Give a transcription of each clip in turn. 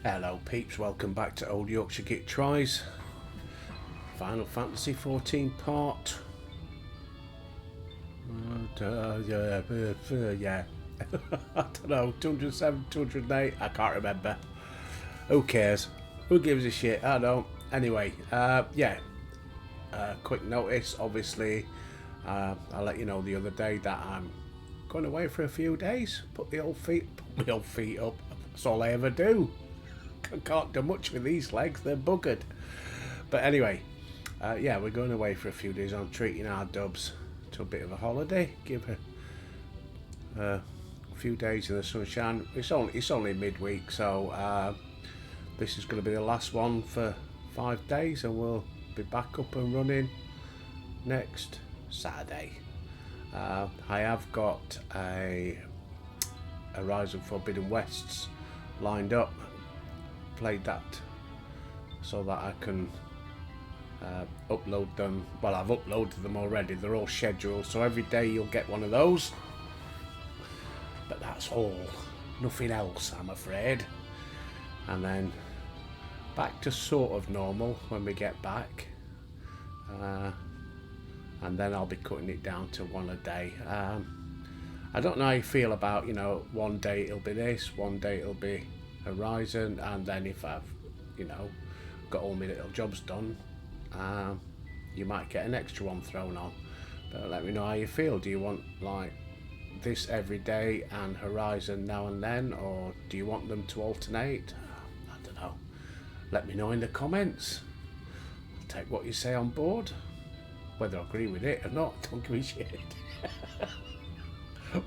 Hello peeps, welcome back to Old Yorkshire Git Tries. Final Fantasy 14 part. Yeah. I don't know, 207, 208, I can't remember. Who cares? Who gives a shit? I don't. Anyway, quick notice, obviously, I let you know the other day that I'm going away for a few days. Put my old feet up. That's all I ever do. I can't do much with these legs, they're buggered. But anyway, we're going away for a few days. I'm treating our dubs to a bit of a holiday. Give a few days in the sunshine. It's only midweek, so this is going to be the last one for 5 days, and we'll be back up and running next Saturday. I have got a Horizon Forbidden Wests lined up. Played that so that I can upload them. Well, I've uploaded them already. They're all scheduled, so every day you'll get one of those. But that's all. Nothing else, I'm afraid. And then back to sort of normal when we get back. And then I'll be cutting it down to one a day. I don't know how you feel about, one day it'll be this, one day it'll be Horizon, and then if I've, got all my little jobs done, you might get an extra one thrown on. But let me know how you feel. Do you want like this every day and Horizon now and then, or do you want them to alternate? I don't know. Let me know in the comments. I'll take what you say on board. Whether I agree with it or not, don't give me shit.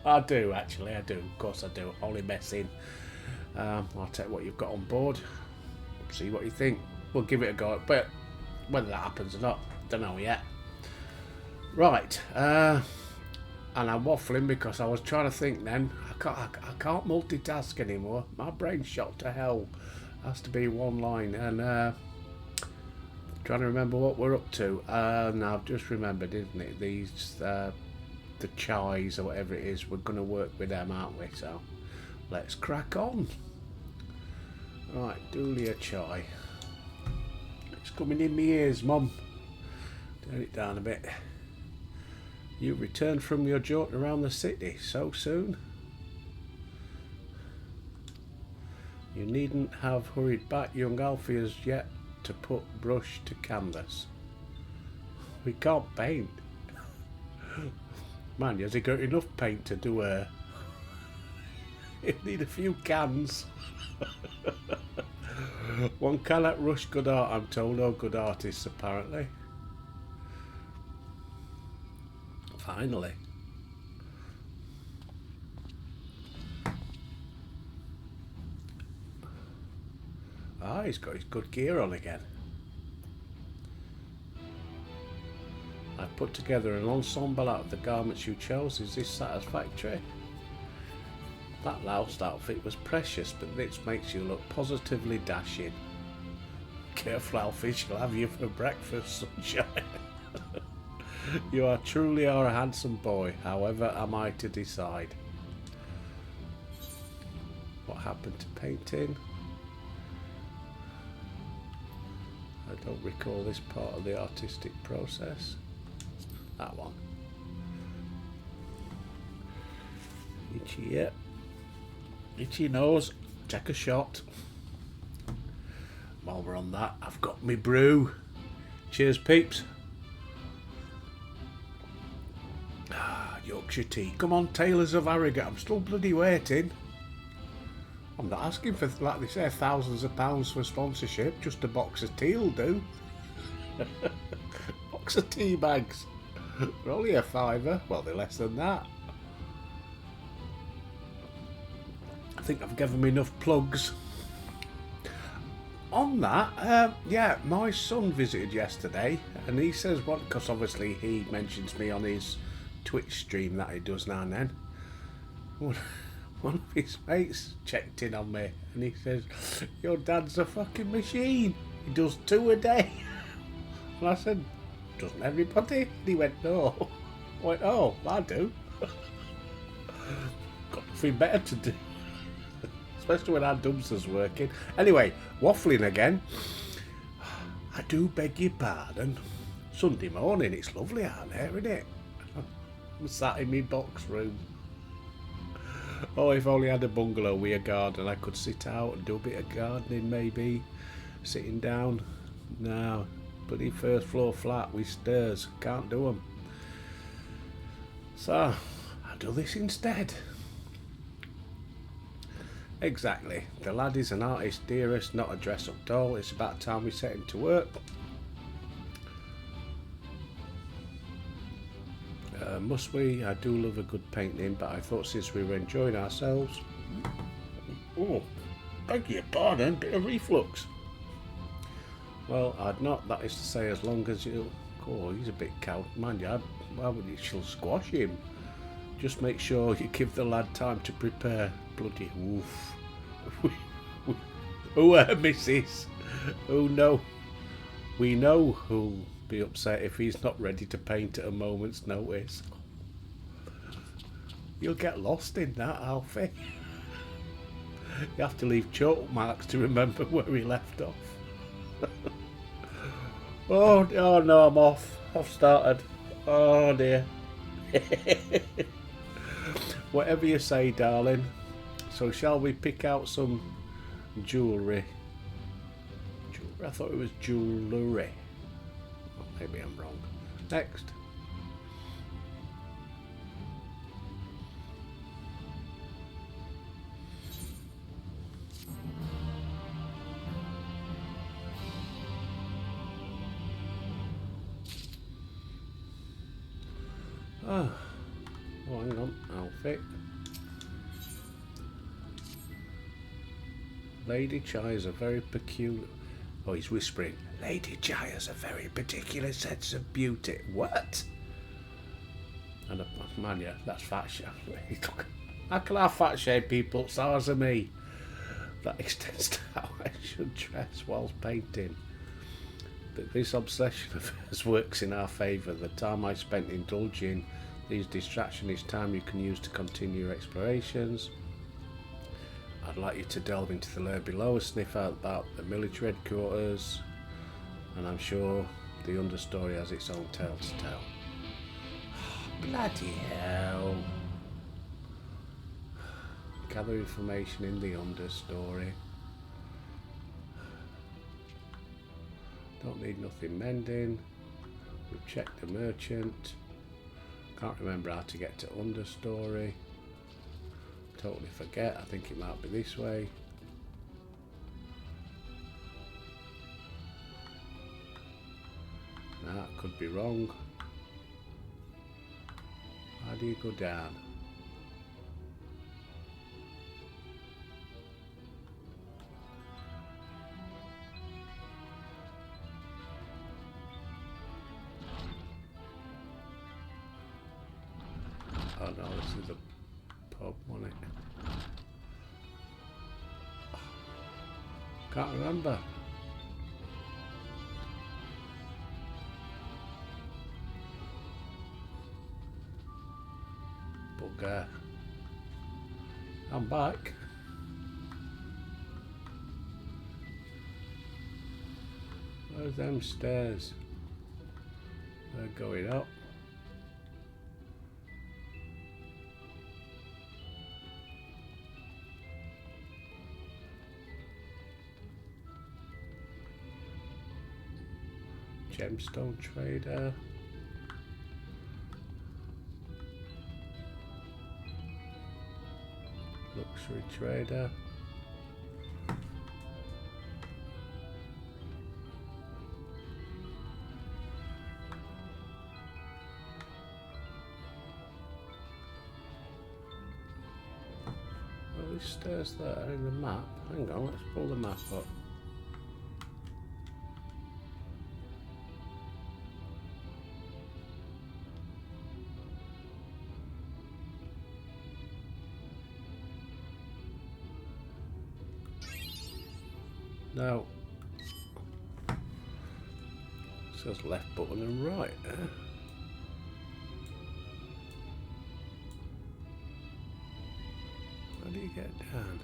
I do, actually, I do. Of course I do. Only messing. I'll take what you've got on board. See what you think. We'll give it a go. But whether that happens or not, don't know yet. Right. And I'm waffling because I was trying to think then. I can't multitask anymore. My brain's shot to hell. Has to be one line. And trying to remember what we're up to. Now I've just remembered, isn't it? These the chais or whatever it is. We're going to work with them, aren't we? So let's crack on. Right, Dulia chai. It's coming in my ears, Mum. Turn it down a bit. You returned from your jaunt around the city so soon? You needn't have hurried back, young Alfie, as yet to put brush to canvas. We can't paint. Man, has he got enough paint to do a... He'll need a few cans. One cannot rush good art, I'm told, or good artists, apparently. Finally. Ah, he's got his good gear on again. I've put together an ensemble out of the garments you chose. Is this satisfactory? That loused outfit was precious, but this makes you look positively dashing. Careful, Alfie, she'll have you for breakfast, sunshine. You are truly a handsome boy, however am I to decide. What happened to painting? I don't recall this part of the artistic process. That one. Itchy, yeah. Itchy nose. Take a shot. While we're on that, I've got me brew. Cheers, peeps. Yorkshire tea. Come on, Tailors of Harrogate. I'm still bloody waiting. I'm not asking for, like they say, thousands of pounds for sponsorship. Just a box of tea will do. Box of tea bags. They're only a £5. Well, they're less than that. I think I've given me enough plugs. On that, my son visited yesterday, and he says because obviously he mentions me on his Twitch stream that he does now and then. One of his mates checked in on me, and he says, your dad's a fucking machine. He does 2 a day. And I said, doesn't everybody? And he went, no. I went, oh, I do. Got nothing better to do. especially when our dumpster's working. Anyway, waffling again. I do beg your pardon. Sunday morning, it's lovely out there, isn't it? I'm sat in my box room. Oh, if only I had a bungalow with a garden, I could sit out and do a bit of gardening, maybe. Sitting down. No, bloody first floor flat with stairs. Can't do them. So, I'll do this instead. Exactly. The lad is an artist, dearest, not a dress-up doll. It's about time we set him to work. Must we? I do love a good painting, but I thought since we were enjoying ourselves... Oh, beg your pardon, bit of reflux. Well, I'd not, that is to say, as long as you... Oh, he's a bit cow. Mind you, why would you? She'll squash him. Just make sure you give the lad time to prepare. Bloody woof. Oh, missus. Oh, no. We know who'll be upset if he's not ready to paint at a moment's notice. You'll get lost in that, Alfie. You have to leave chalk marks to remember where he left off. Oh no, I'm off. I've started. Oh dear. Whatever you say, darling. So shall we pick out some jewellery? I thought it was jewellery. Oh, maybe I'm wrong. Next. Oh, hang on, outfit. Lady Chai is a very peculiar... Oh, he's whispering. Lady Chai has a very particular sense of beauty. What? And man, yeah, that's fat shame. How can I fat shame people? Stars of me. That extends to how I should dress whilst painting. But this obsession of hers works in our favour. The time I spent indulging these distractions is time you can use to continue your explorations. I'd like you to delve into the layer below, sniff out about the military headquarters, and I'm sure the understory has its own tale to tell. Bloody hell. Gather information in the understory. Don't need nothing mending. We've checked the merchant. Can't remember how to get to understory. Totally forget. I think it might be this way. Nah, could be wrong. How do you go down? Oh no, this is a pub, wasn't it? Can't remember. Bugger. I'm back. Where's them stairs? They're going up. Gemstone trader. Luxury trader. Well, these stairs there in the map. Hang on, let's pull the map up. Now, it says left button and right. How do you get down?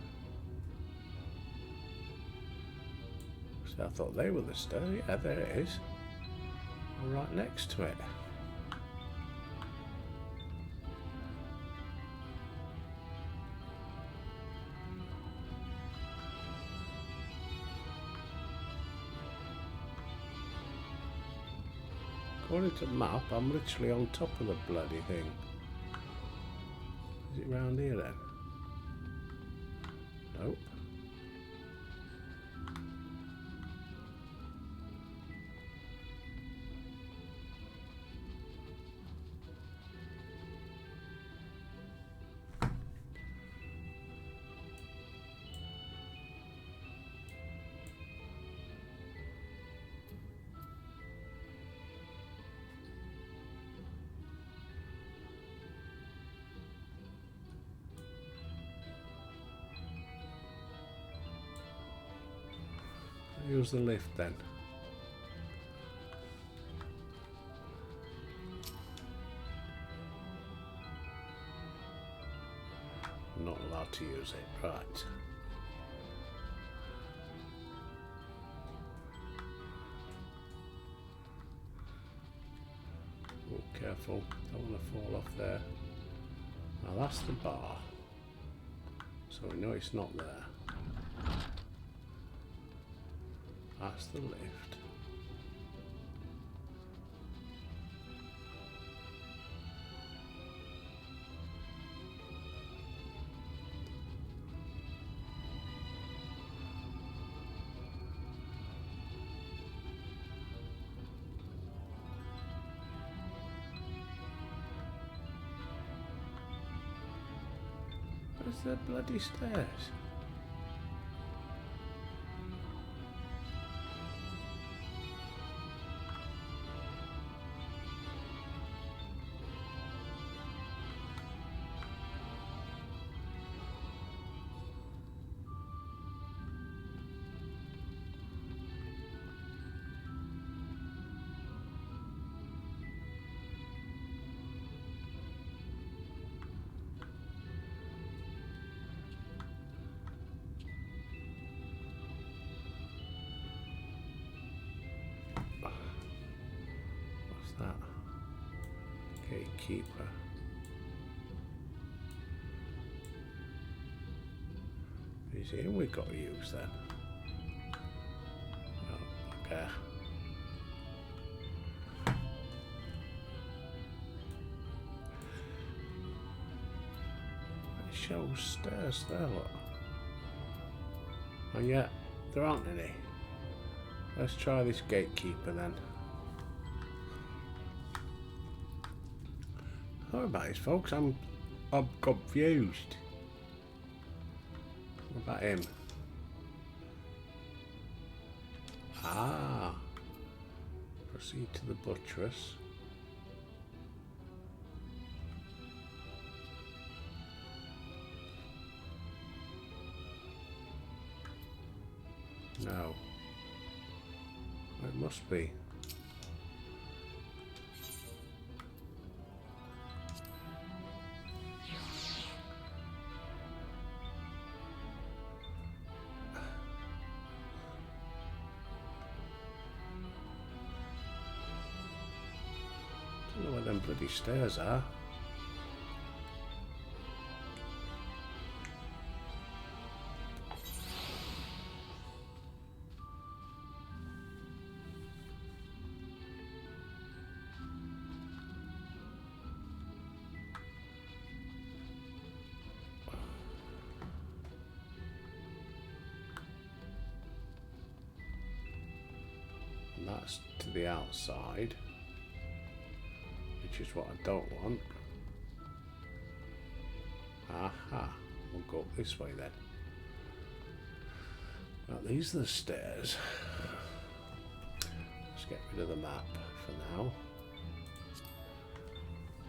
So I thought they were the stair. Yeah, there it is. I'm right next to it. According to the map, I'm literally on top of the bloody thing. Is it round here then? Nope. Use the lift then. I'm not allowed to use it, right. Oh, careful, don't want to fall off there. Now that's the bar. So we know it's not there. That's the lift. Where's the bloody stairs? That gatekeeper. Is it him we got to use then? Oh, okay. It shows stairs there, look. And yet there aren't any. Let's try this gatekeeper then. Sorry about this, folks. I'm confused. What about him? Ah. Proceed to the buttress. No. It must be. I don't know where them bloody stairs are. And that's to the outside, which is what I don't want. Aha, we'll go up this way then. Well, these are the stairs. Let's get rid of the map for now.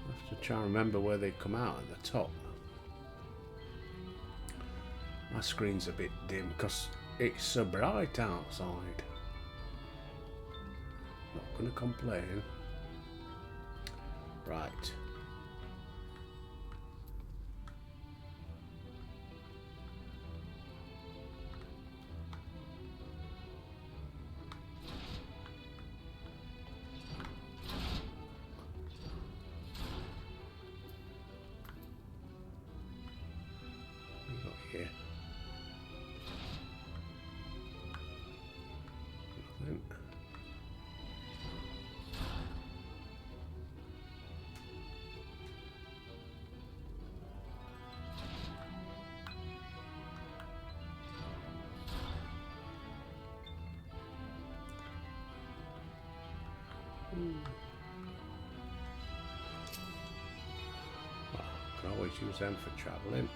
I have to try and remember where they come out at the top. My screen's a bit dim because it's so bright outside. Not gonna complain. Right. Well, can always use them for travelling.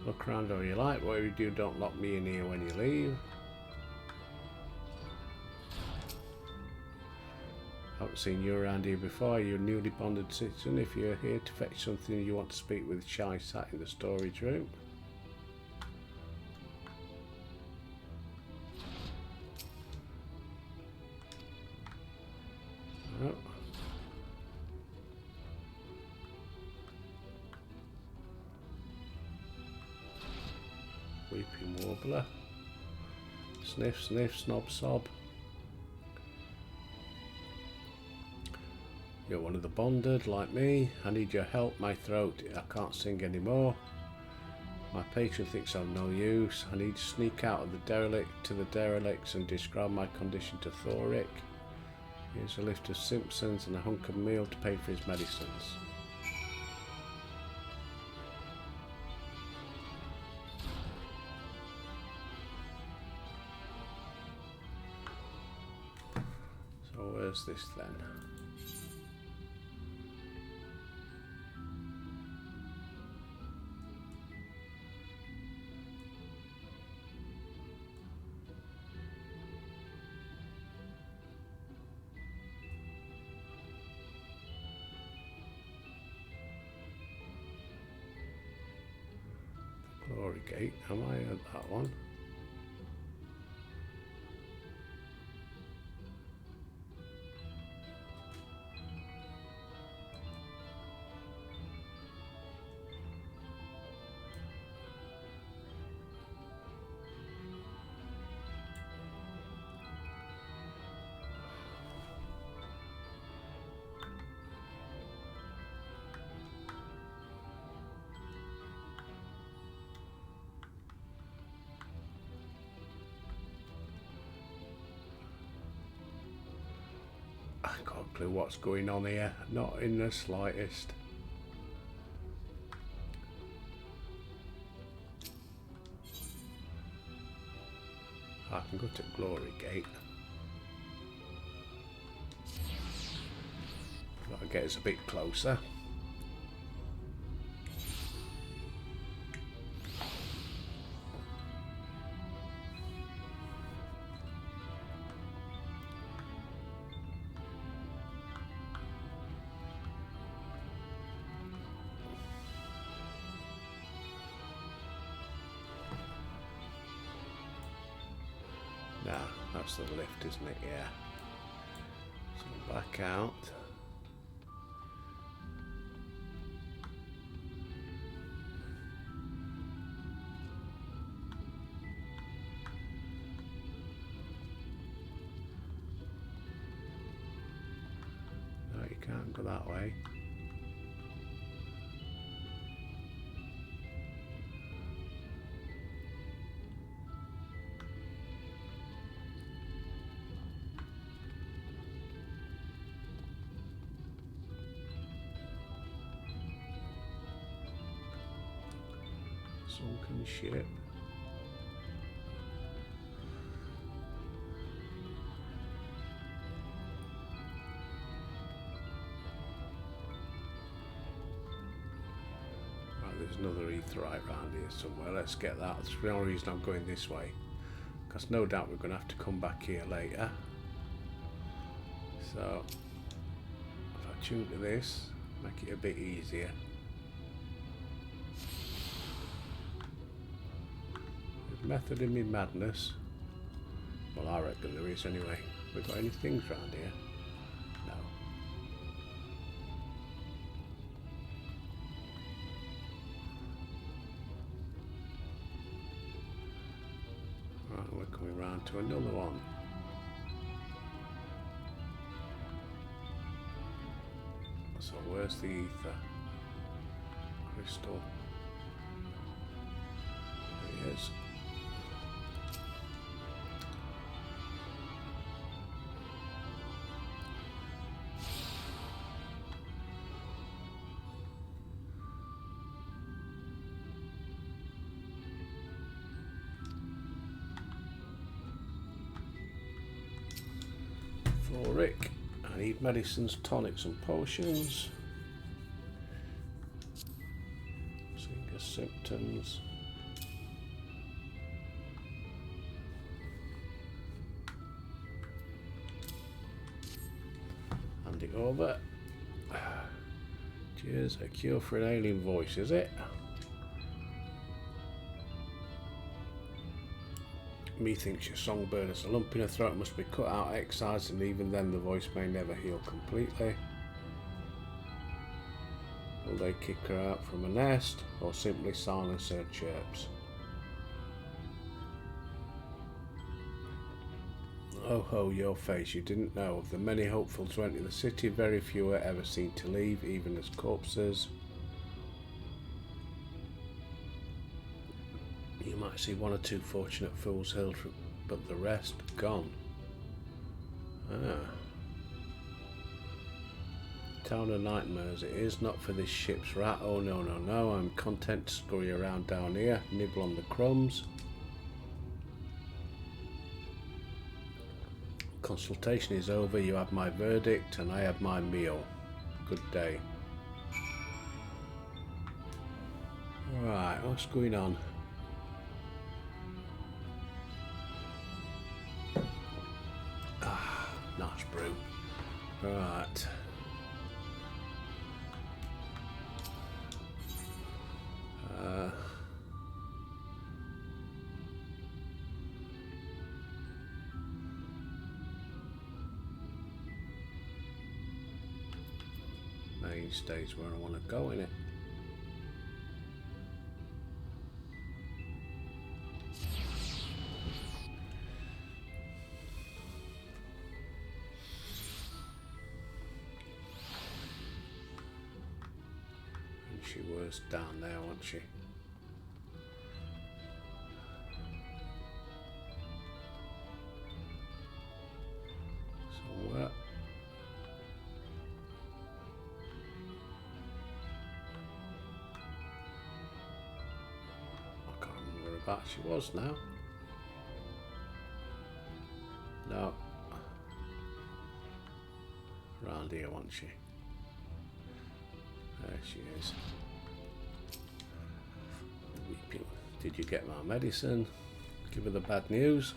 Look around all you like. Whatever you do, don't lock me in here when you leave. Haven't seen you around here before. You're a newly bonded citizen. If you're here to fetch something, you want to speak with Shy sat in the storage room. Oh. Weeping Warbler. Sniff, sniff, snob, sob. You're one of the bonded, like me. I need your help. My throat, I can't sing anymore. My patron thinks I'm no use. I need to sneak out of the derelict to the derelicts and describe my condition to Thoric. Here's a lift of Simpsons and a hunk of meal to pay for his medicines. So where's this then? Glory Gate, am I at that one? I got a clue what's going on here, not in the slightest. I can go to Glory Gate. That'll get us a bit closer. Nah, that's the lift, isn't it? Yeah. So back out. No, you can't go that way. Sunken ship. Right, there's another aetheryte round here somewhere. Let's get that. That's the only reason I'm going this way, because no doubt we're going to have to come back here later. So if I tune to this, make it a bit easier. Method in me madness. Well, I reckon there is anyway. We got any things round here? No. Right, we're coming round to another one. So where's the ether? Crystal. There he is. For Rick, I need medicines, tonics and potions. Singer symptoms. Hand it over. Cheers, a cure for an alien voice, is it? Methinks your songbird has a lump in her throat, must be cut out, excised, and even then the voice may never heal completely. Will they kick her out from a nest, or simply silence her chirps? Oh ho, your face, you didn't know. Of the many hopefuls who enter the city, very few are ever seen to leave, even as corpses. You might see one or two fortunate fools held, but the rest gone. Ah. Town of nightmares it is, not for this ship's rat. Oh no, no, no, I'm content to scurry around down here, nibble on the crumbs. Consultation is over, you have my verdict and I have my meal. Good day. Right, what's going on? Ah, nice brew. Right. Main stage where I want to go in it. And she was down there, wasn't she? Somewhere. I can't remember whereabouts she was now. No. Round here, wasn't she? There she is. Weeping. Did you get my medicine? Give her the bad news.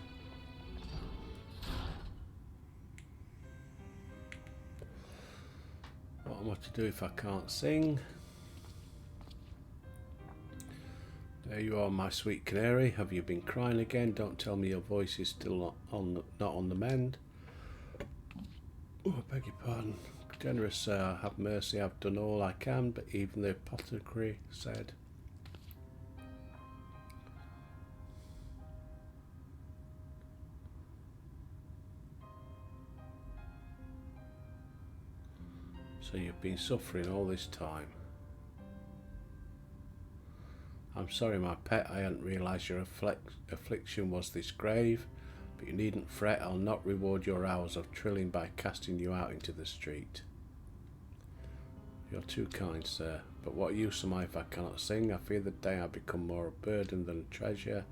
What am I to do if I can't sing? There you are, my sweet canary. Have you been crying again? Don't tell me your voice is still not on the mend. Oh, I beg your pardon. Generous sir, have mercy. I've done all I can, but even the apothecary said. So you've been suffering all this time. I'm sorry, my pet, I hadn't realised your affliction was this grave, but you needn't fret, I'll not reward your hours of trilling by casting you out into the street. You're too kind, sir, but what use am I if I cannot sing? I fear the day I become more a burden than a treasure.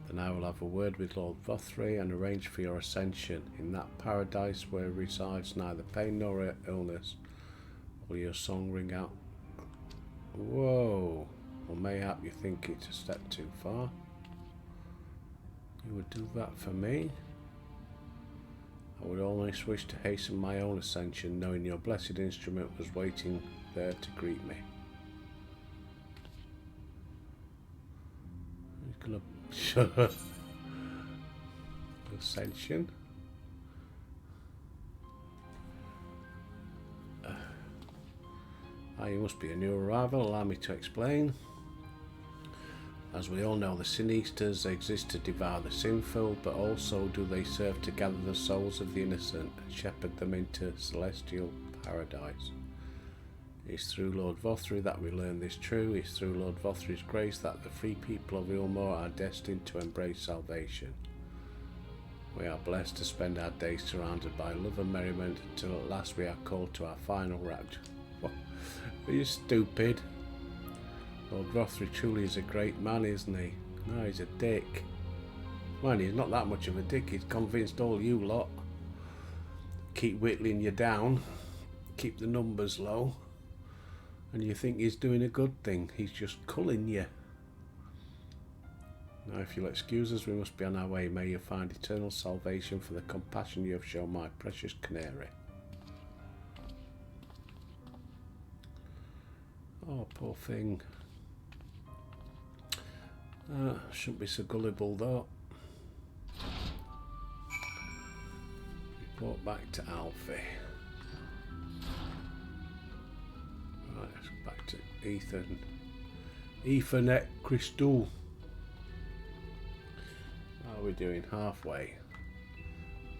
Then I will have a word with Lord Vothray and arrange for your ascension. In that paradise where resides neither pain nor illness, will your song ring out? Whoa, well mayhap you think it's a step too far. You would do that for me? I would almost wish to hasten my own ascension, knowing your blessed instrument was waiting there to greet me. gonna Ascension. You must be a new arrival. Allow me to explain. As we all know, the Sin Eaters exist to devour the sinful, but also do they serve to gather the souls of the innocent and shepherd them into celestial paradise. It's through Lord Vothru that we learn this true. It's through Lord Vothru's grace that the free people of Ilmor are destined to embrace salvation. We are blessed to spend our days surrounded by love and merriment until at last we are called to our final rapture. What? Are you stupid? Lord Vothru truly is a great man, isn't he? No, he's a dick. Man, he's not that much of a dick. He's convinced all you lot. Keep whittling you down. Keep the numbers low. And you think he's doing a good thing. He's just culling you. Now, if you'll excuse us, we must be on our way. May you find eternal salvation for the compassion you have shown my precious canary. Oh, poor thing. Shouldn't be so gullible, though. Report back to Alfie. Right, let's go back to Ethan. Ethernet Crystal. How are we doing? Halfway.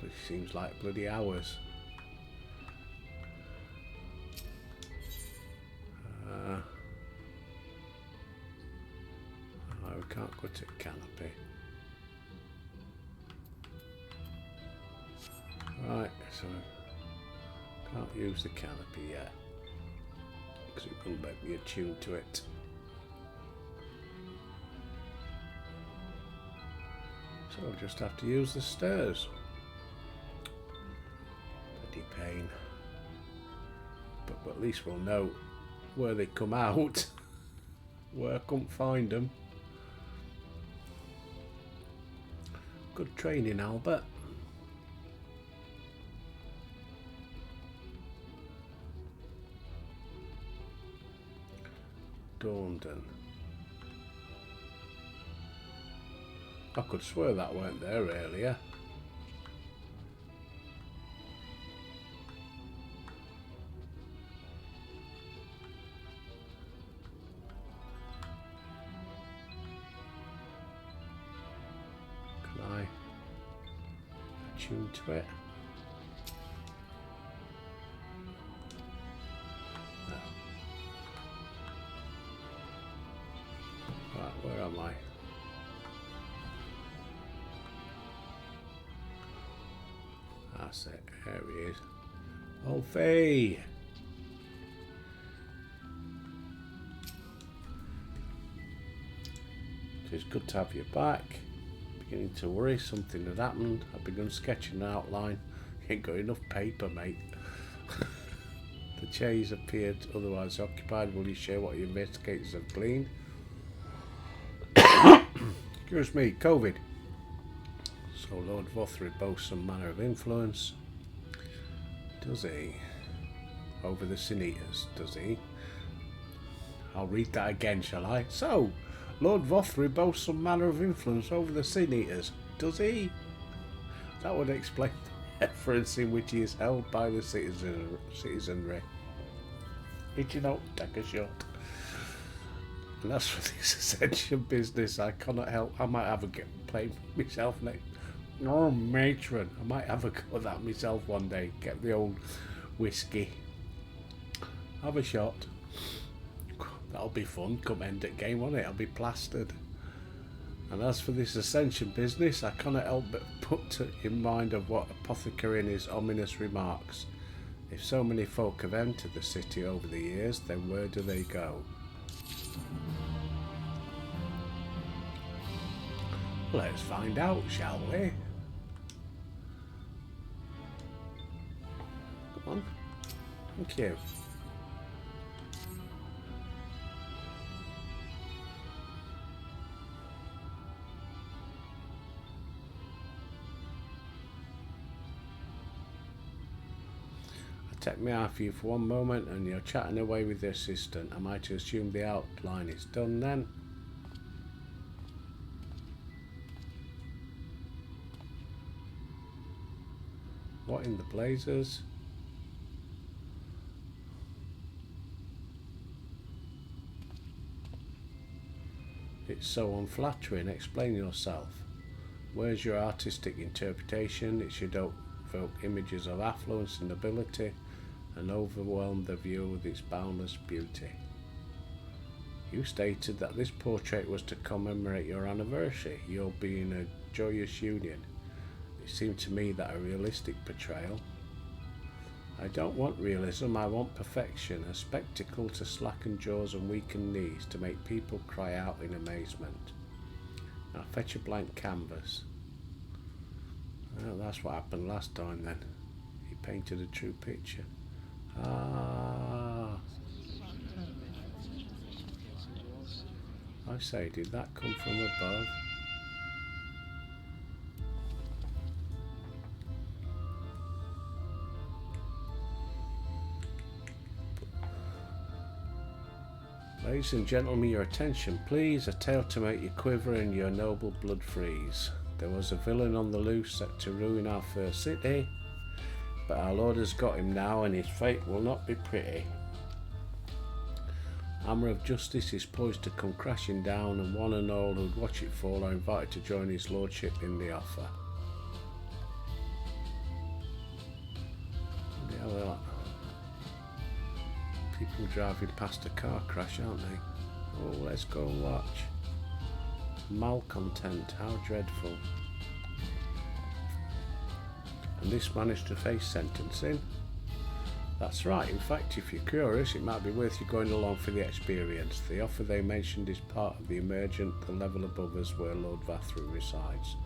Which seems like bloody hours. We can't go to Canopy. Right, so can't use the Canopy yet because it wouldn't let me attune to it. So I'll just have to use the stairs. Bloody pain. But at least we'll know where they come out. Where I couldn't find them. Good training, Albert. Dorndon. I could swear that weren't there earlier. Can I tune to it? No. Right, where am I? That's it. There he is. Oh, Faye! It's good to have you back. Beginning to worry something had happened. I've begun sketching an outline. Ain't got enough paper, mate. The chaise appeared otherwise occupied. Will you share what your investigators have gleaned? Excuse me, COVID. So Lord Vothru boasts some manner of influence. Does he? Over the Sin Eaters, does he? I'll read that again, shall I? So, Lord Vothru boasts some manner of influence over the Sin Eaters, does he? That would explain the reference in which he is held by the citizenry. Did you know? Take a shot. And as for this Ascension business, I cannot help. I might have a play myself next. Oh, matron. I might have a go at that myself one day. Get the old whiskey. Have a shot. That'll be fun. Come end at game, won't it? I'll be plastered. And as for this Ascension business, I cannot help but put in mind of what Apothecary in his ominous remarks. If so many folk have entered the city over the years, then where do they go? Let's find out, shall we? Come on. Thank you. Take me off you for one moment and you're chatting away with the assistant. Am I to assume the outline is done then? What in the blazers? It's so unflattering. Explain yourself. Where's your artistic interpretation? It should evoke images of affluence and nobility and overwhelm the viewer with its boundless beauty. You stated that this portrait was to commemorate your anniversary, your being a joyous union. It seemed to me that a realistic portrayal. I don't want realism, I want perfection, a spectacle to slacken jaws and weaken knees, to make people cry out in amazement. Now fetch a blank canvas. Well, that's what happened last time then. He painted a true picture. Ah. I say, did that come from above? Ladies and gentlemen, your attention, please. A tale to make you quiver and your noble blood freeze. There was a villain on the loose set to ruin our fair city, but our Lord has got him now, and his fate will not be pretty. Hammer of justice is poised to come crashing down, and one and all who'd watch it fall are invited to join his lordship in the offer. Yeah, people driving past a car crash, aren't they? Oh, let's go and watch. Malcontent, how dreadful. And this managed to face sentencing. That's right. In fact, if you're curious, it might be worth you going along for the experience. The offer they mentioned is part of the emergent, the level above us where Lord Vathru resides.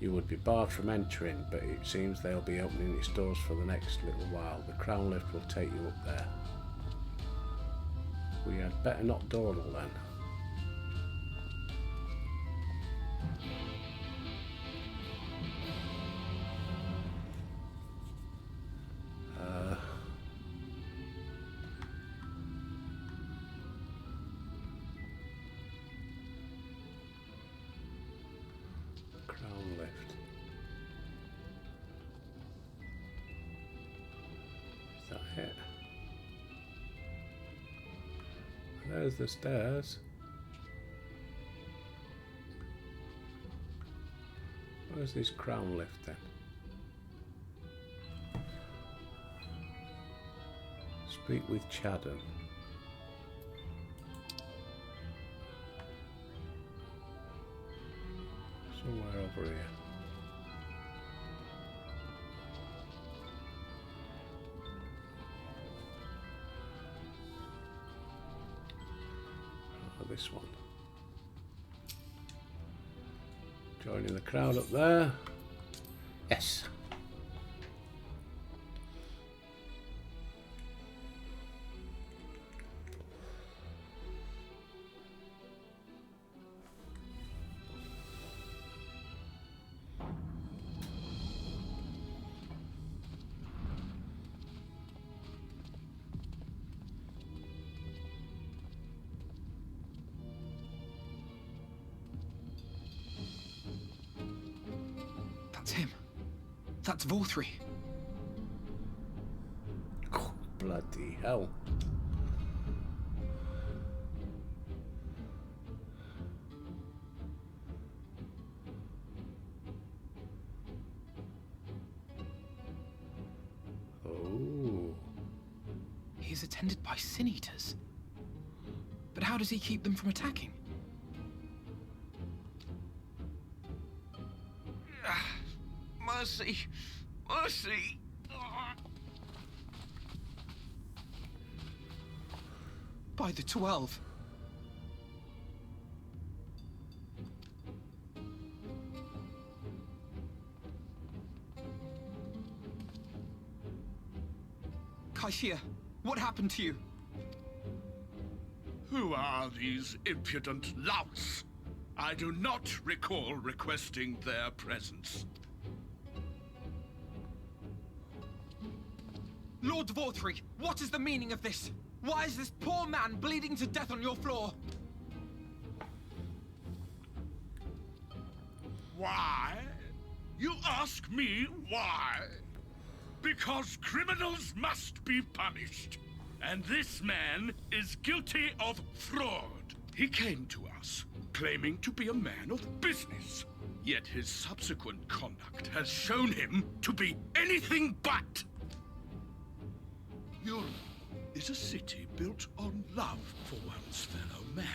You would be barred from entering, but it seems they'll be opening its doors for the next little while. The Crown Lift will take you up there. We had better not dawdle then. Crown Lift. Is that it? There's the stairs. Where's this Crown Lift then? Speak with Chadden. Somewhere over here. This one. Joining the crowd up there. Yes. That's him. That's Vorthri. Oh, bloody hell. Oh. He is attended by sin eaters. But how does he keep them from attacking? Mercy! Mercy! By the 12. Kaishia, what happened to you? Who are these impudent louts? I do not recall requesting their presence. Lord Vorthri, what is the meaning of this? Why is this poor man bleeding to death on your floor? Why? You ask me why? Because criminals must be punished. And this man is guilty of fraud. He came to us, claiming to be a man of business. Yet his subsequent conduct has shown him to be anything but. Yulm is a city built on love for one's fellow man.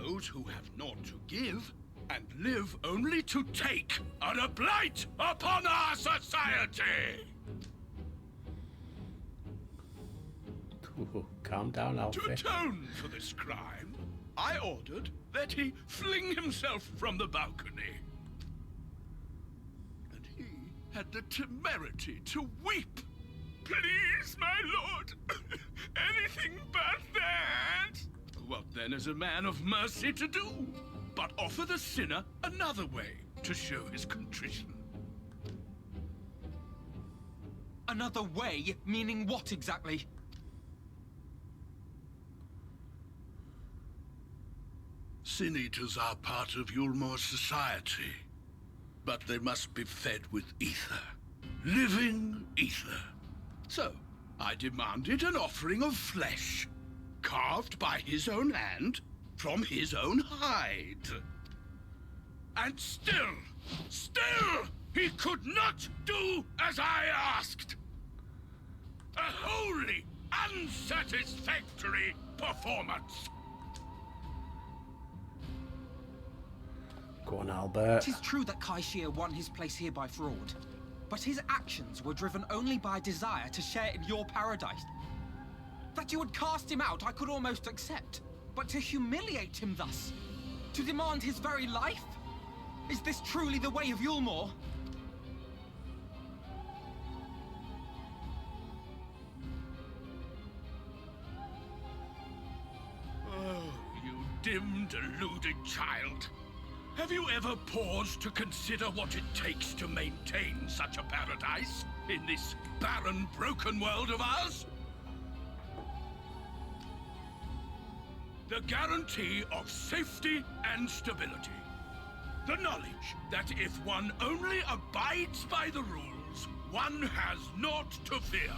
Those who have naught to give and live only to take are a blight upon our society! Ooh, calm down, To Alfie. atone for this crime, I ordered that he fling himself from the balcony. And he had the temerity to weep. Please, my lord, anything but that. What then is a man of mercy to do? But offer the sinner another way to show his contrition. Another way? Meaning what exactly? Sin Eaters are part of Yulmor's society, but they must be fed with ether. Living ether. So, I demanded an offering of flesh, carved by his own hand, from his own hide. And still, he could not do as I asked. A wholly unsatisfactory performance. Go on, Albert. It is true that Kai Shia won his place here by fraud, but his actions were driven only by a desire to share in your paradise. That you would cast him out, I could almost accept. But to humiliate him thus, to demand his very life? Is this truly the way of Yulmor? Oh, you dim, deluded child. Have you ever paused to consider what it takes to maintain such a paradise in this barren, broken world of ours? The guarantee of safety and stability. The knowledge that if one only abides by the rules, one has naught to fear.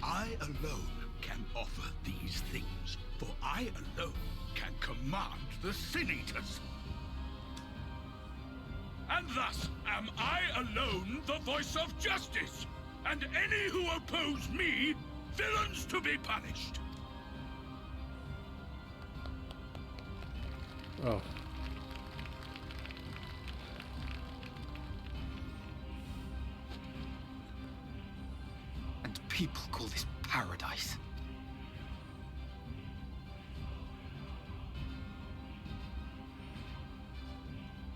I alone can offer these things, for I alone can command the Sin Eaters. And thus am I alone the voice of justice, and any who oppose me, villains to be punished. Oh. And people call this paradise.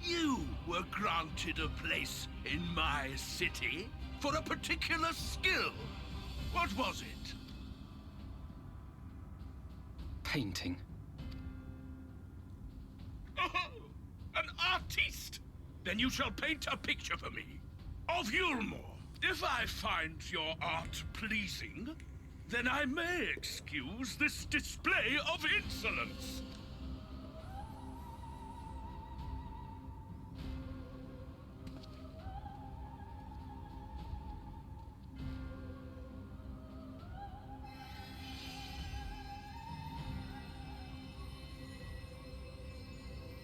You were granted a place in my city for a particular skill. What was it? Painting. Oh, an artiste! Then you shall paint a picture for me of Yulmor. If I find your art pleasing, then I may excuse this display of insolence.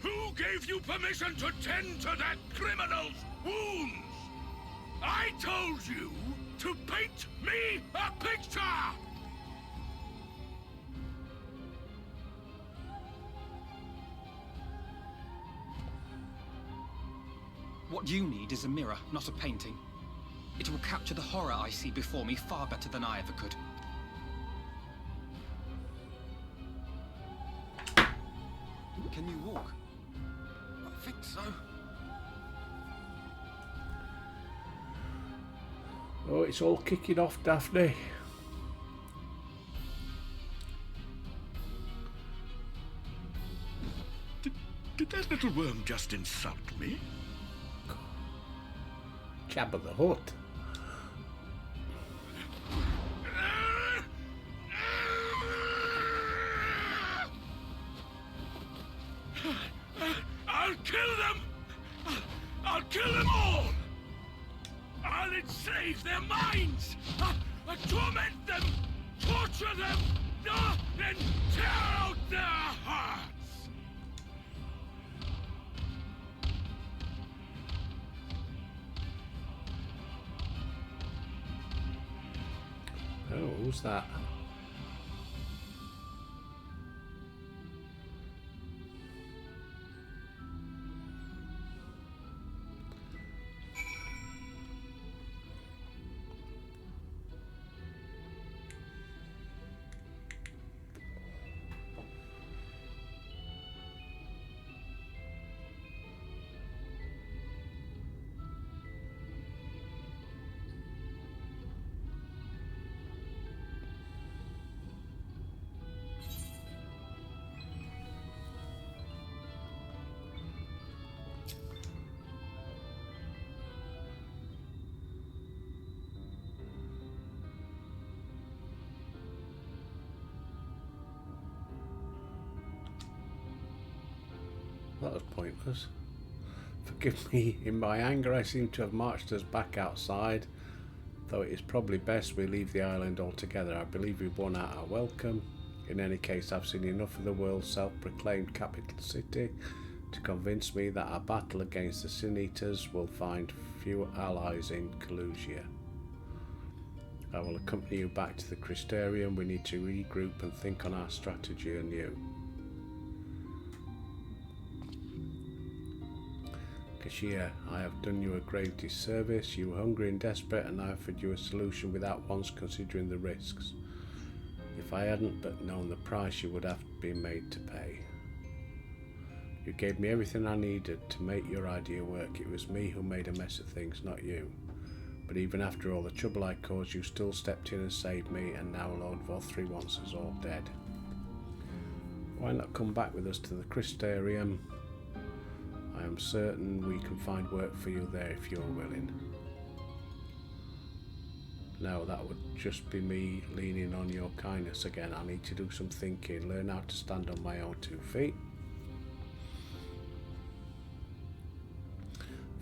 Who gave you permission to tend to that criminal's wounds? I told you to paint me a picture! What you need is a mirror, not a painting. It will capture the horror I see before me far better than I ever could. Can you walk? I think so. Oh, it's all kicking off, Daphne. Did that little worm just insult me? Jabba the Hutt. I'll kill them! I'll kill them all! I'll shall enslave their minds, torment them, torture them, and tear out their hearts. Oh, who's that? That was pointless. Forgive me, in my anger I seem to have marched us back outside, though it is probably best we leave the island altogether. I believe we've won out our welcome. In any case, I've seen enough of the world's self-proclaimed capital city to convince me that our battle against the Sin Eaters will find few allies in Calusia. I will accompany you back to the Crystarium. We need to regroup and think on our strategy anew. Kashia, I have done you a grave disservice. You were hungry and desperate, and I offered you a solution without once considering the risks. If I hadn't but known the price you would have been made to pay. You gave me everything I needed to make your idea work. It was me who made a mess of things, not you. But even after all the trouble I caused, you still stepped in and saved me, and now Lord Vothri wants us all dead. Why not come back with us to the Crystarium? I am certain we can find work for you there if you're willing. No, that would just be me leaning on your kindness again. I need to do some thinking, learn how to stand on my own 2 feet.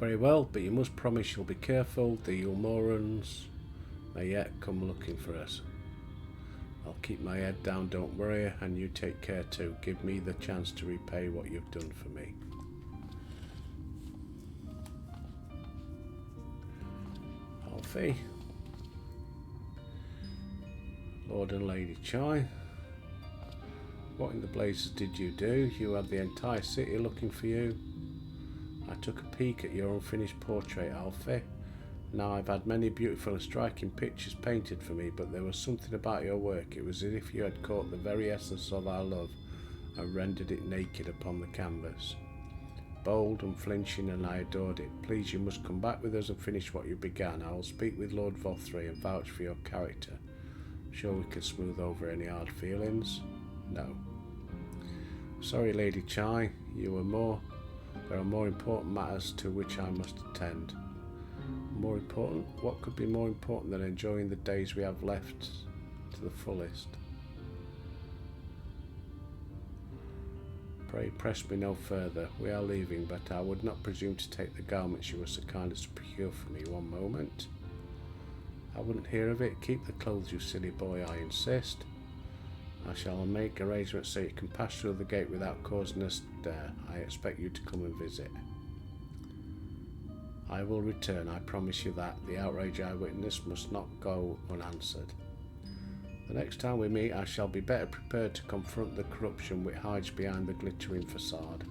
Very well, but you must promise you'll be careful. The Ulmorans may yet come looking for us. I'll keep my head down, don't worry, and you take care too. Give me the chance to repay what you've done for me. Alfie. Lord and Lady Chai. What in the blazes did you do? You had the entire city looking for you. I took a peek at your unfinished portrait, Alfie. Now I've had many beautiful and striking pictures painted for me, but there was something about your work. It was as if you had caught the very essence of our love and rendered it naked upon the canvas. Bold, unflinching, and I adored it. Please, you must come back with us and finish what you began. I will speak with Lord Vothri and vouch for your character. Sure we can smooth over any hard feelings? No. Sorry, Lady Chai. There are more important matters to which I must attend. More important? What could be more important than enjoying the days we have left to the fullest? Pray press me no further. We are leaving, but I would not presume to take the garments you were so kind as to procure for me. One moment. I wouldn't hear of it. Keep the clothes, you silly boy, I insist. I shall make arrangements so you can pass through the gate without causing a stir. I expect you to come and visit. I will return, I promise you that. The outrage I witnessed must not go unanswered. The next time we meet, I shall be better prepared to confront the corruption which hides behind the glittering facade.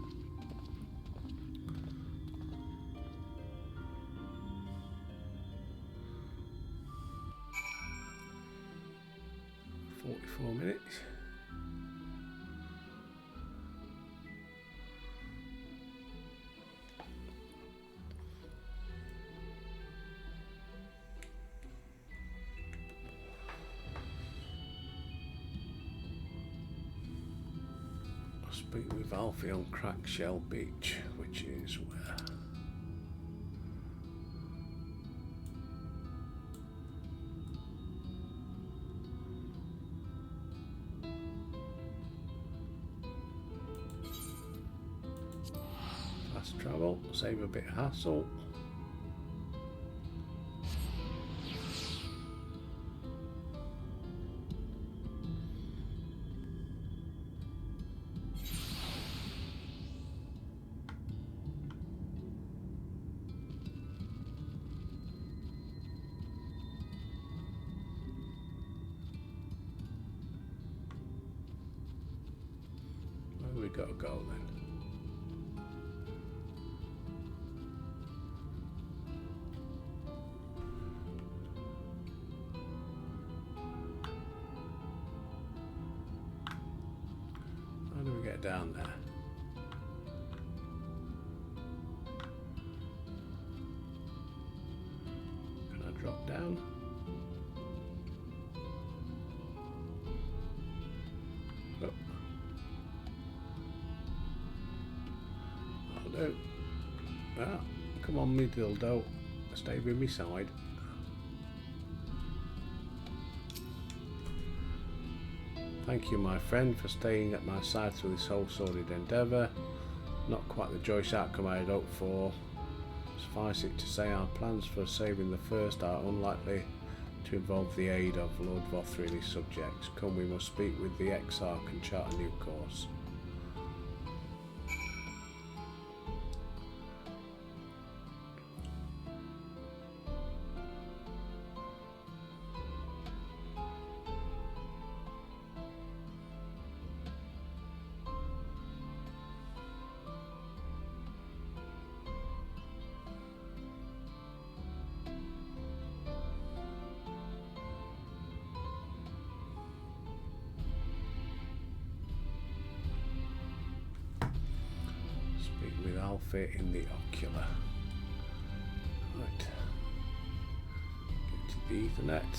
Minutes. I'll speak with Alfie on Crackshell Beach, which is where. Travel, save a bit of hassle. Gotta go then. How do we get down there? Can I drop down? Oh. I'll do. Ah, come on, me dildo. Stay with me side. Thank you, my friend, for staying at my side through this whole sordid endeavour. Not quite the joyous outcome I had hoped for. Suffice it to say, our plans for saving the First are unlikely to involve the aid of Lord Vothri and his subjects. Come, we must speak with the Exarch and chart a new course. Alpha in the ocular. Right. Get to the Ethernet.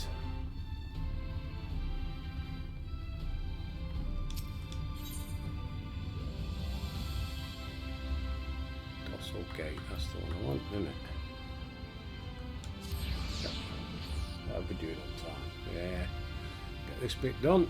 Dossal gate, that's the one I want, isn't it? Yep. That'll be doing on time. Yeah. Get this bit done.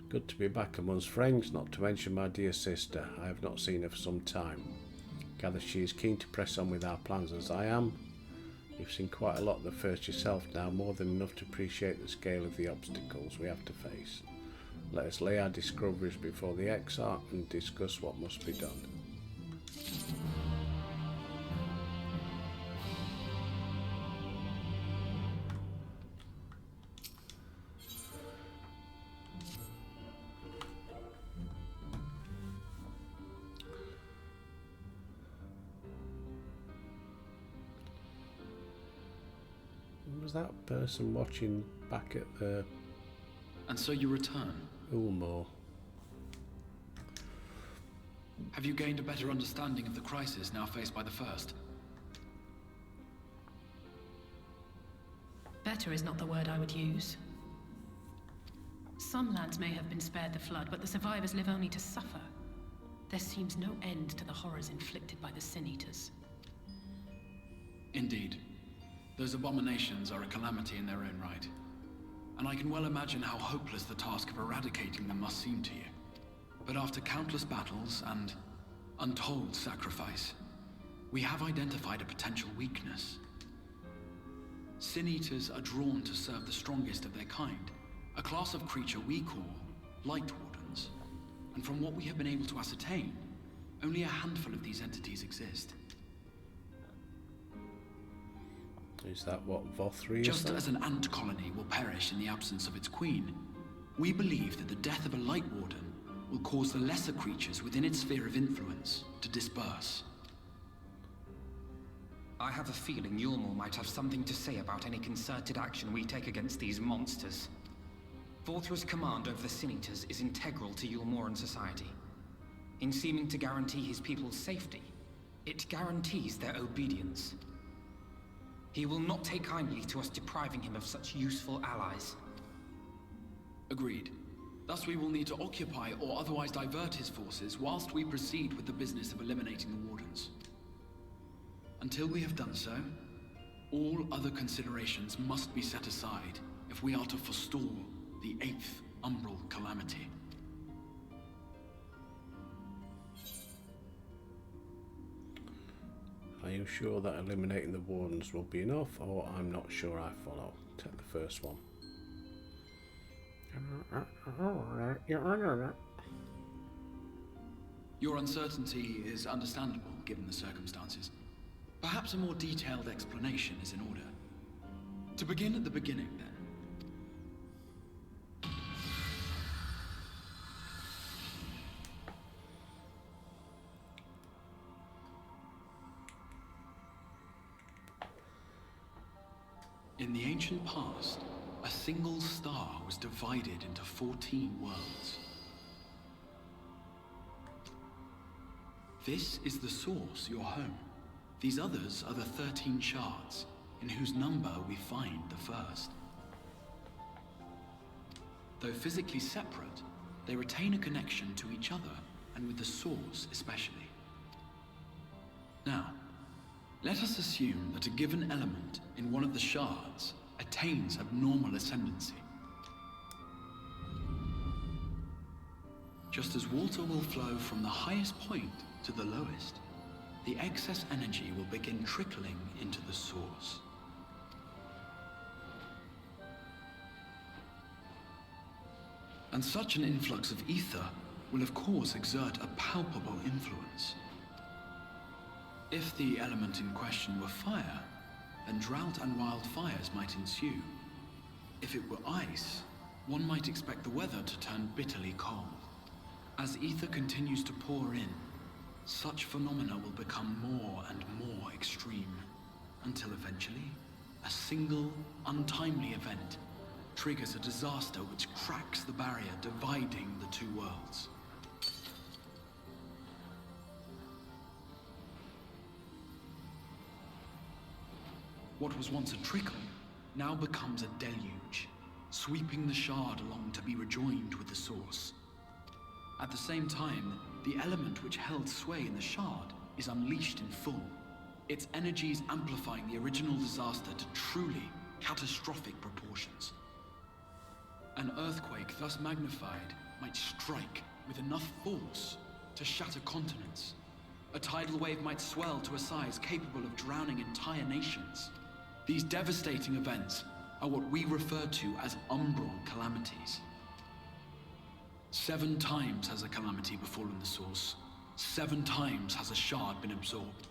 Good to be back amongst friends, not to mention my dear sister. I have not seen her for some time. Gather she is keen to press on with our plans as I am. You've seen quite a lot of the First yourself now, more than enough to appreciate the scale of the obstacles we have to face. Let us lay our discoveries before the Exarch and discuss what must be done. Was that person watching back at the... And so you return? Ulmor. Have you gained a better understanding of the crisis now faced by the First? Better is not the word I would use. Some lands may have been spared the flood, but the survivors live only to suffer. There seems no end to the horrors inflicted by the Sin Eaters. Indeed. Those abominations are a calamity in their own right. And I can well imagine how hopeless the task of eradicating them must seem to you. But after countless battles and untold sacrifice, we have identified a potential weakness. Sin Eaters are drawn to serve the strongest of their kind, a class of creature we call Light Wardens. And from what we have been able to ascertain, only a handful of these entities exist. Is that what Vothri is? Just as an ant colony will perish in the absence of its queen, we believe that the death of a Light Warden will cause the lesser creatures within its sphere of influence to disperse. I have a feeling Yulmor might have something to say about any concerted action we take against these monsters. Vothra's command over the Sin Eaters is integral to Yulmoran society. In seeming to guarantee his people's safety, it guarantees their obedience. He will not take kindly to us depriving him of such useful allies. Agreed. Thus we will need to occupy or otherwise divert his forces whilst we proceed with the business of eliminating the Wardens. Until we have done so, all other considerations must be set aside if we are to forestall the 8th Umbral Calamity. Are you sure that eliminating the wardens will be enough, or I'm not sure I follow? Take the first one. Your uncertainty is understandable, given the circumstances. Perhaps a more detailed explanation is in order. To begin at the beginning, then. In the ancient past, a single star was divided into 14 worlds. This is the source, your home. These others are the 13 shards, in whose number we find the first. Though physically separate, they retain a connection to each other, and with the source especially. Now, let us assume that a given element in one of the shards attains abnormal ascendancy. Just as water will flow from the highest point to the lowest, the excess energy will begin trickling into the source. And such an influx of ether will of course exert a palpable influence. If the element in question were fire, then drought and wildfires might ensue. If it were ice, one might expect the weather to turn bitterly cold. As ether continues to pour in, such phenomena will become more and more extreme, until eventually, a single, untimely event triggers a disaster which cracks the barrier dividing the two worlds. What was once a trickle now becomes a deluge, sweeping the shard along to be rejoined with the source. At the same time, the element which held sway in the shard is unleashed in full, its energies amplifying the original disaster to truly catastrophic proportions. An earthquake thus magnified might strike with enough force to shatter continents. A tidal wave might swell to a size capable of drowning entire nations. These devastating events are what we refer to as umbral calamities. 7 times has a calamity befallen the source. 7 times has a shard been absorbed.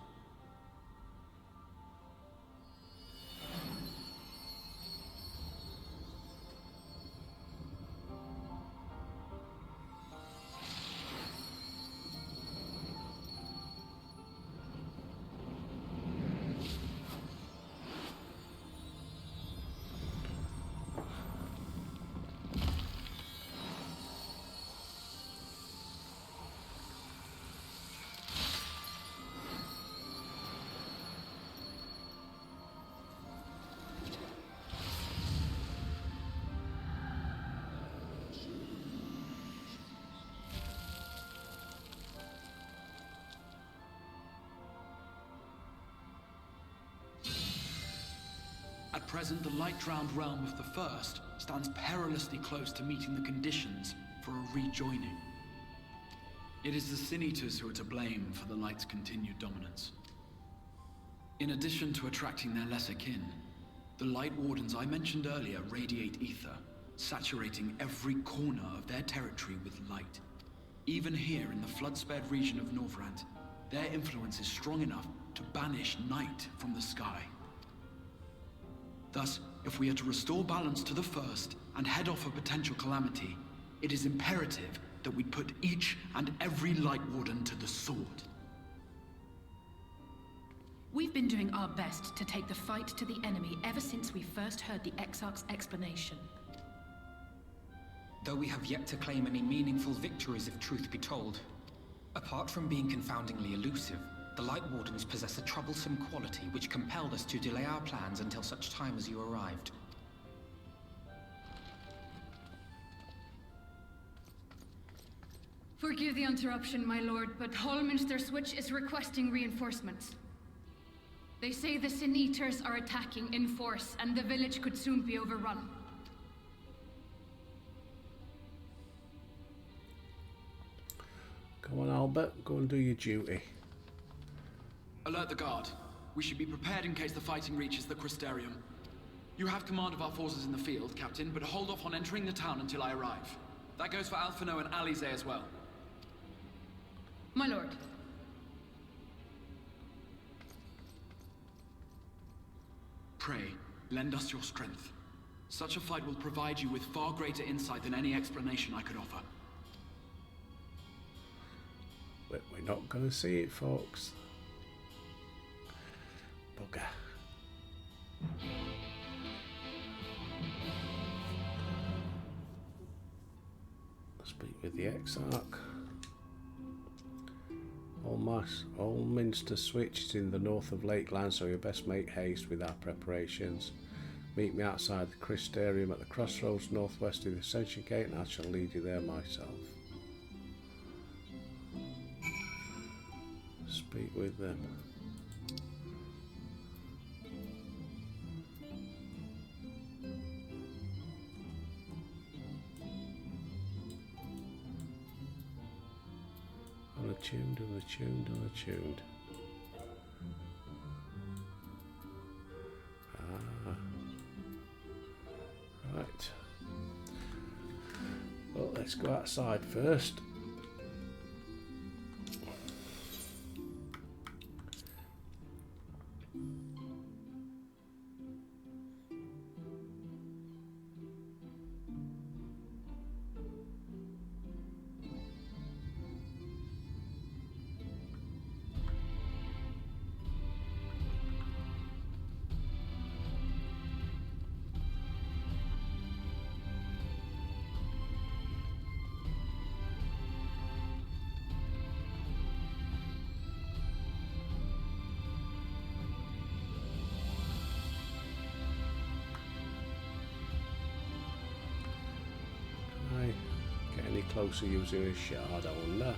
At present, the light-drowned realm of the First stands perilously close to meeting the conditions for a rejoining. It is the Sin Eaters who are to blame for the Light's continued dominance. In addition to attracting their lesser kin, the Light Wardens I mentioned earlier radiate ether, saturating every corner of their territory with light. Even here in the flood-spared region of Norvrant, their influence is strong enough to banish night from the sky. Thus, if we are to restore balance to the First and head off a potential calamity, it is imperative that we put each and every Light Warden to the sword. We've been doing our best to take the fight to the enemy ever since we first heard the Exarch's explanation. Though we have yet to claim any meaningful victories if truth be told. Apart from being confoundingly elusive, the Light Wardens possess a troublesome quality which compelled us to delay our plans until such time as you arrived. Forgive the interruption, my lord, but Hallminster Switch is requesting reinforcements. They say the Sin Eaters are attacking in force, and the village could soon be overrun. Go on, Albert. Go and do your duty. Alert the guard. We should be prepared in case the fighting reaches the Crystarium. You have command of our forces in the field, Captain, but hold off on entering the town until I arrive. That goes for Alphinaud and Alize as well. My lord. Pray, lend us your strength. Such a fight will provide you with far greater insight than any explanation I could offer. But we're not going to see it, folks. Bugger. Speak with the Exarch. Allminster Switch is in the north of Lakeland, so you best make haste with our preparations. Meet me outside the Crystarium at the crossroads northwest of the Ascension Gate, and I shall lead you there myself. Speak with them. Unattuned, unattuned, unattuned. Ah. Right. Well, let's go outside first. Closer using a shard, I wonder.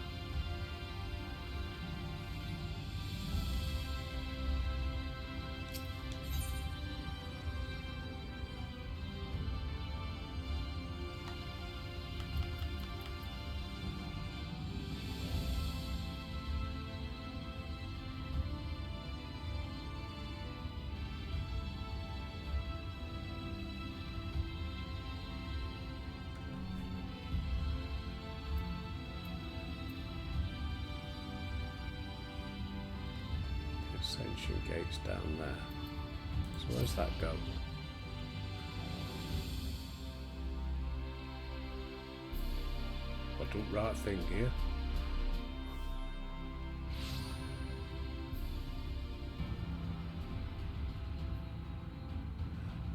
Ascension Gate's down there. So where's that go? I do right thing here.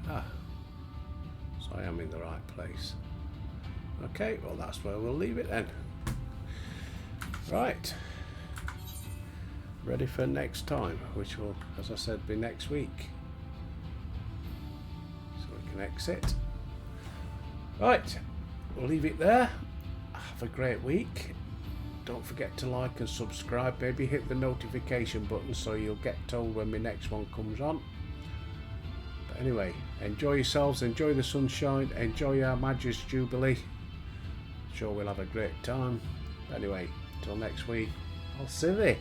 Ah, so I am in the right place. Okay, well that's where we'll leave it then. Right. Ready for next time, which will, as I said, be next week. So we can exit. Right, we'll leave it there. Have a great week. Don't forget to like and subscribe. Maybe hit the notification button so you'll get told when my next one comes on. But anyway, enjoy yourselves, enjoy the sunshine, enjoy our Magus Jubilee. Sure we'll have a great time. Anyway, till next week, I'll see you.